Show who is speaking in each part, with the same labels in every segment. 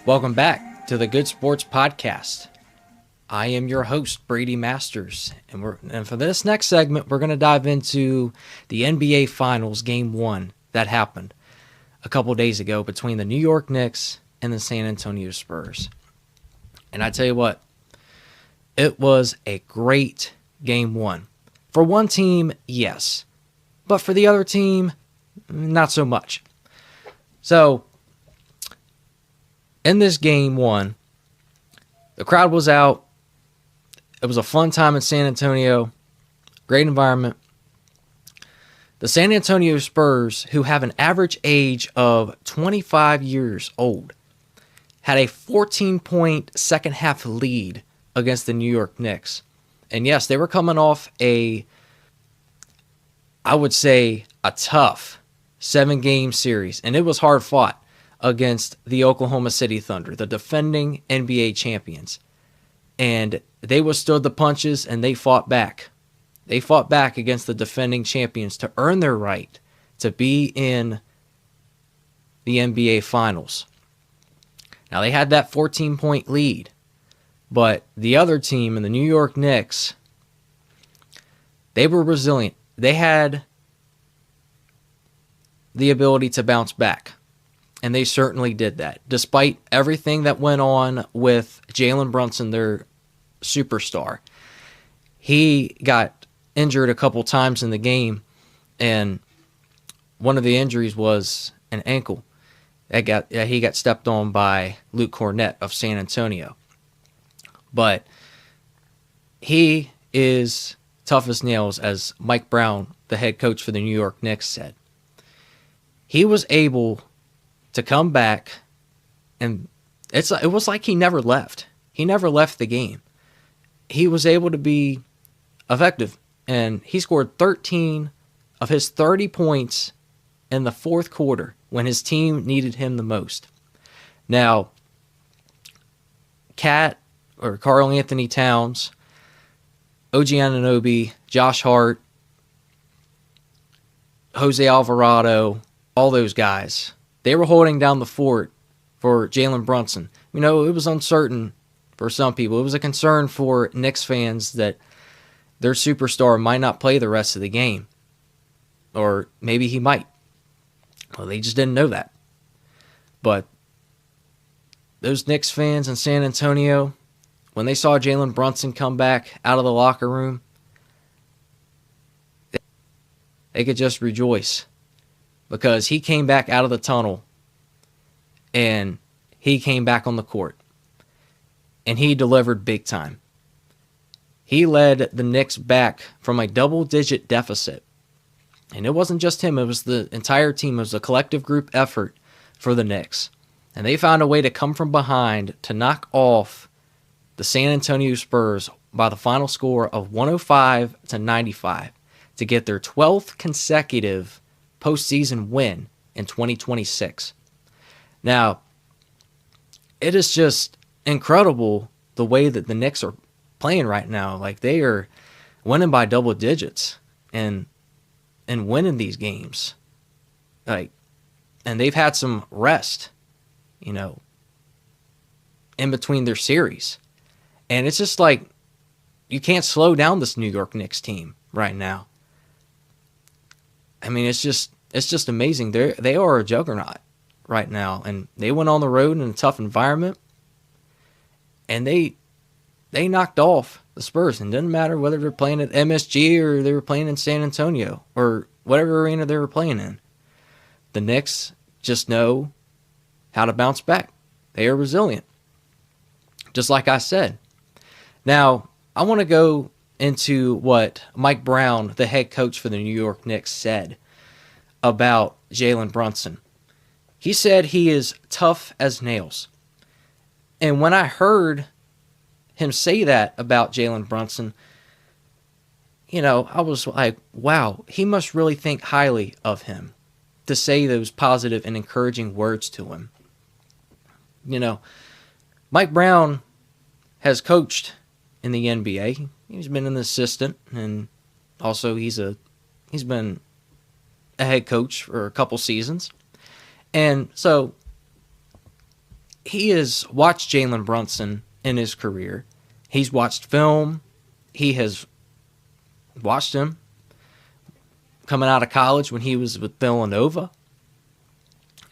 Speaker 1: Welcome back to the Good Sports Podcast. I am your host, Brady Masters, and for this next segment, we're going to dive into the NBA Finals Game 1 that happened a couple days ago between the New York Knicks and the San Antonio Spurs. And I tell you what, it was a great Game 1. For one team, yes, but for the other team, not so much. So, in this Game 1, the crowd was out. It was a fun time in San Antonio. Great environment. The San Antonio Spurs, who have an average age of 25 years old, had a 14-point second-half lead against the New York Knicks. And yes, they were coming off I would say, a tough 7-game series. And it was hard fought against the Oklahoma City Thunder, the defending NBA champions. And they withstood the punches and they fought back. They fought back against the defending champions to earn their right to be in the NBA Finals. Now, they had that 14-point lead, but the other team in the New York Knicks, they were resilient. They had the ability to bounce back, and they certainly did that. Despite everything that went on with Jalen Brunson, their superstar, he got injured a couple times in the game, and one of the injuries was an ankle. He got stepped on by Luke Cornett of San Antonio. But he is tough as nails, as Mike Brown, the head coach for the New York Knicks, said. He was able to come back, and it was like he never left. He never left the game. He was able to be effective, and he scored 13 of his 30 points in the fourth quarter when his team needed him the most. Now, Karl Anthony Towns, OG Anunoby, Josh Hart, Jose Alvarado, all those guys, they were holding down the fort for Jalen Brunson. You know, it was uncertain for some people. It was a concern for Knicks fans that their superstar might not play the rest of the game. Or maybe he might. Well, they just didn't know that. But those Knicks fans in San Antonio, when they saw Jalen Brunson come back out of the locker room, they could just rejoice. Because he came back out of the tunnel and he came back on the court. And he delivered big time. He led the Knicks back from a double-digit deficit. And it wasn't just him, it was the entire team. It was a collective group effort for the Knicks. And they found a way to come from behind to knock off the San Antonio Spurs by the final score of 105-95 to get their 12th consecutive postseason win in 2026. Now, it is just incredible the way that the Knicks are playing right now. Like, they are winning by double digits and winning these games. Like, and they've had some rest, in between their series. And it's just like, you can't slow down this New York Knicks team right now. I mean, it's just amazing. They are a juggernaut right now, and they went on the road in a tough environment, and they knocked off the Spurs. And it doesn't matter whether they're playing at MSG or they were playing in San Antonio or whatever arena they were playing in. The Knicks just know how to bounce back. They are resilient, just like I said. Now, I want to go into what Mike Brown, the head coach for the New York Knicks, said about Jalen Brunson. He said he is tough as nails. And when I heard him say that about Jalen Brunson, I was like, wow, he must really think highly of him to say those positive and encouraging words to him. Mike Brown has coached in the NBA. He's been an assistant, and also he's been a head coach for a couple seasons. And so he has watched Jalen Brunson in his career. He's watched film. He has watched him coming out of college when he was with Villanova.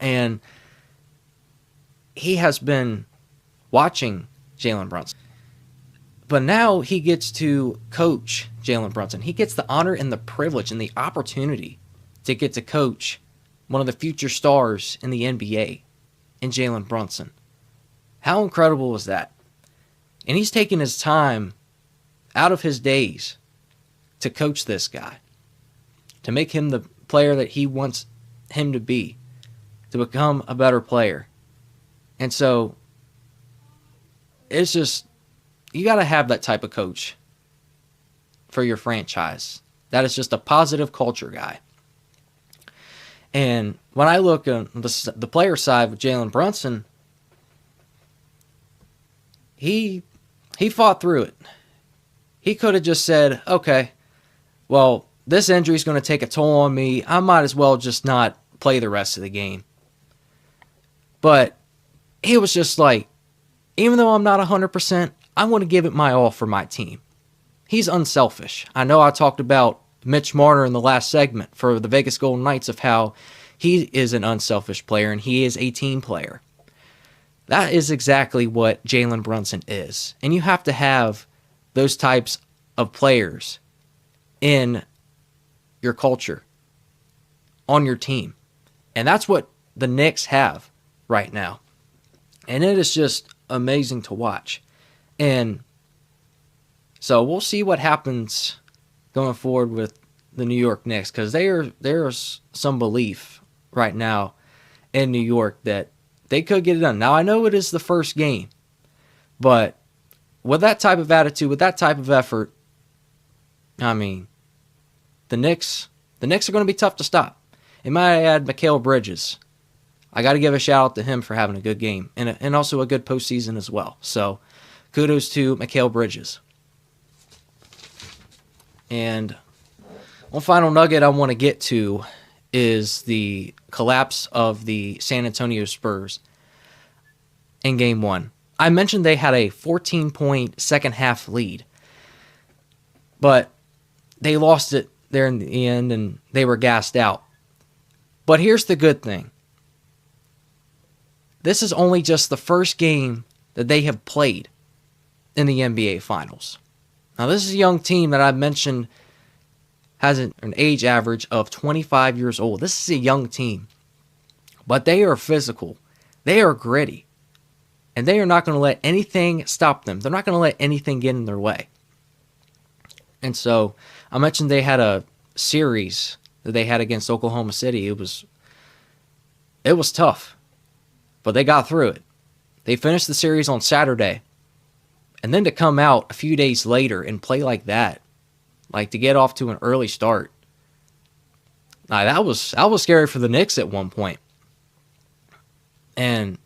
Speaker 1: And he has been watching Jalen Brunson. But now he gets to coach Jalen Brunson. He gets the honor and the privilege and the opportunity to get to coach one of the future stars in the NBA in Jalen Brunson. How incredible was that? And he's taking his time out of his days to coach this guy, to make him the player that he wants him to be, to become a better player. And so it's just, you got to have that type of coach for your franchise. That is just a positive culture guy. And when I look on the player side with Jalen Brunson, he fought through it. He could have just said, okay, well, this injury is going to take a toll on me. I might as well just not play the rest of the game. But he was just like, even though I'm not 100%, I'm going to give it my all for my team. He's unselfish. I know I talked about Mitch Marner in the last segment for the Vegas Golden Knights of how he is an unselfish player and he is a team player. That is exactly what Jalen Brunson is. And you have to have those types of players in your culture, on your team. And that's what the Knicks have right now. And it is just amazing to watch. And so we'll see what happens going forward with the New York Knicks, because there's some belief right now in New York that they could get it done. Now, I know it is the first game, but with that type of attitude, with that type of effort, I mean, the Knicks are going to be tough to stop. And might I add, Mikal Bridges. I got to give a shout out to him for having a good game and also a good postseason as well. So kudos to Mikal Bridges. And one final nugget I want to get to is the collapse of the San Antonio Spurs in Game 1. I mentioned they had a 14-point second-half lead, but they lost it there in the end, and they were gassed out. But here's the good thing. This is only just the first game that they have played in the NBA Finals. Now, this is a young team that I mentioned has an age average of 25 years old. This is a young team, but they are physical. They are gritty, and they are not going to let anything stop them. They're not going to let anything get in their way. And so I mentioned they had a series that they had against Oklahoma City. It was tough, but they got through it. They finished the series on Saturday, and then to come out a few days later and play like that, like to get off to an early start. Now, that was scary for the Knicks at one point. And,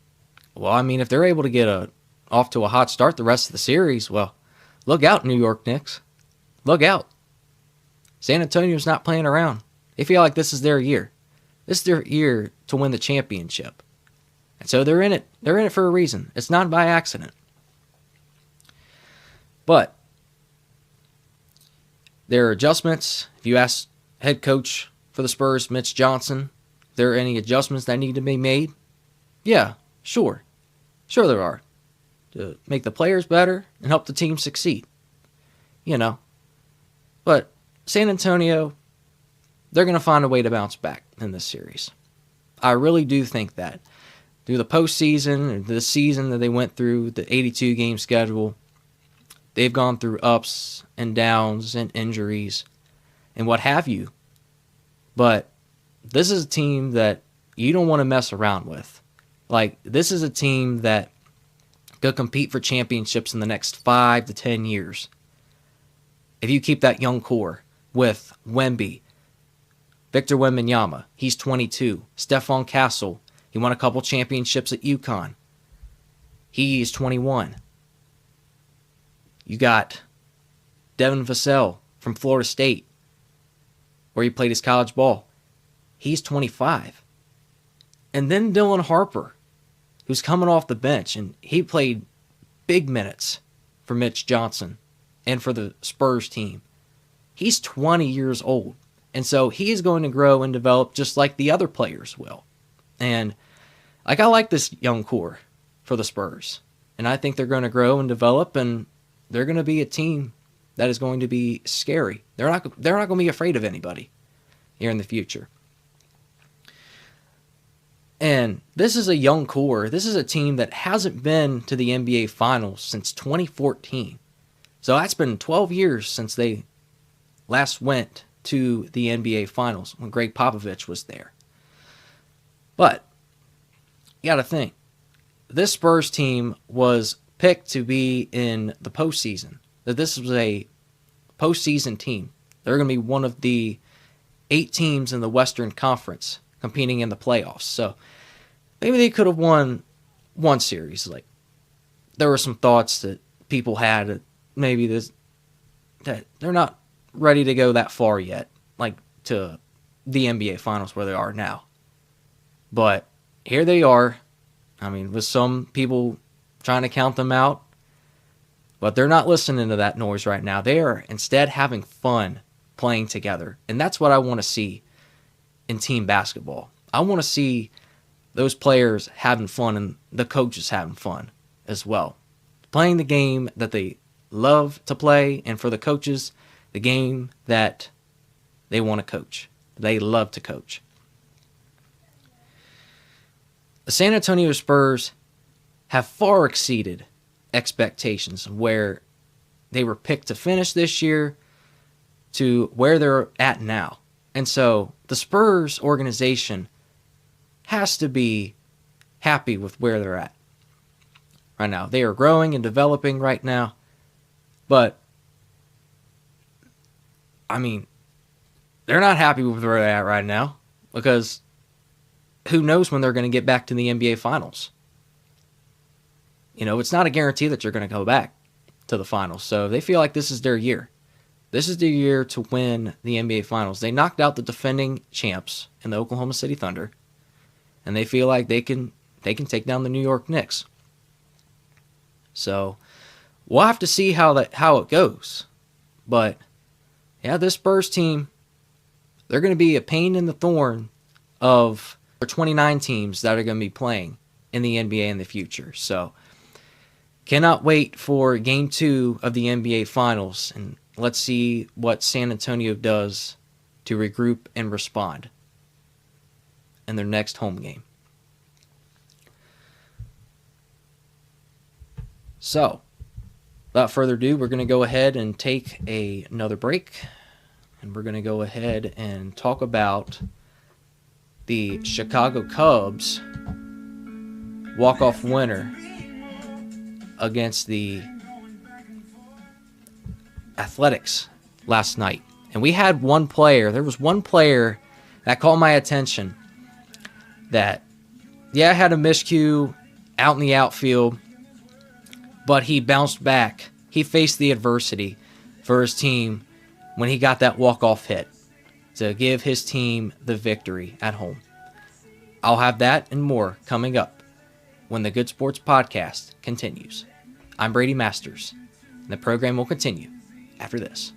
Speaker 1: well, I mean, if they're able to get off to a hot start the rest of the series, well, look out, New York Knicks. Look out. San Antonio's not playing around. They feel like this is their year. This is their year to win the championship. And so they're in it. They're in it for a reason. It's not by accident. But there are adjustments. If you ask head coach for the Spurs, Mitch Johnson, if there are any adjustments that need to be made, yeah, sure. Sure there are. To make the players better and help the team succeed. You know. But San Antonio, they're going to find a way to bounce back in this series. I really do think that. Through the postseason, and the season that they went through, the 82-game schedule, they've gone through ups and downs and injuries and what have you. But this is a team that you don't want to mess around with. Like, this is a team that could compete for championships in the next 5 to 10 years. If you keep that young core with Wemby, Victor Wembanyama, he's 22. Stephon Castle, he won a couple championships at UConn. He is 21. You got Devin Vassell from Florida State, where he played his college ball. He's 25. And then Dylan Harper. who's coming off the bench, and he played big minutes for Mitch Johnson and for the Spurs team. He's 20 years old, and so he's going to grow and develop just like the other players will. And I like this young core for the Spurs, and I think they're going to grow and develop, and they're going to be a team that is going to be scary. They're not going to be afraid of anybody here in the future. And this is a young core. This is a team that hasn't been to the NBA Finals since 2014. So that's been 12 years since they last went to the NBA Finals when Greg Popovich was there. But you got to think, this Spurs team was picked to be in the postseason. That this was a postseason team. They're going to be one of the 8 teams in the Western Conference competing in the playoffs. So maybe they could have won one series. Like, there were some thoughts that people had that maybe that they're not ready to go that far yet, like to the NBA Finals where they are now. But here they are. I mean, with some people trying to count them out, but they're not listening to that noise right now. They are instead having fun playing together. And that's what I want to see in team basketball. I want to see those players having fun and the coaches having fun as well. Playing the game that they love to play, and for the coaches, the game that they want to coach. They love to coach. The San Antonio Spurs have far exceeded expectations, where they were picked to finish this year to where they're at now. And so the Spurs organization has to be happy with where they're at right now. They are growing and developing right now. But, I mean, they're not happy with where they're at right now, because who knows when they're going to get back to the NBA Finals. You know, it's not a guarantee that you're going to go back to the Finals. So they feel like this is their year. This is their year to win the NBA Finals. They knocked out the defending champs in the Oklahoma City Thunder, and they feel like they can take down the New York Knicks. So we'll have to see how it goes. But yeah, this Spurs team, they're going to be a pain in the thorn of 29 teams that are going to be playing in the NBA in the future. So cannot wait for Game 2 of the NBA Finals, and let's see what San Antonio does to regroup and respond in their next home game. So, without further ado, we're going to go ahead and take another break, and we're going to go ahead and talk about the Chicago Cubs walk-off winner against the Athletics last night. And we had there was one player that caught my attention that, had a miscue out in the outfield, but he bounced back. He faced the adversity for his team when he got that walk-off hit to give his team the victory at home. I'll have that and more coming up when the Good Sports Podcast continues. I'm Brady Masters, and the program will continue after this.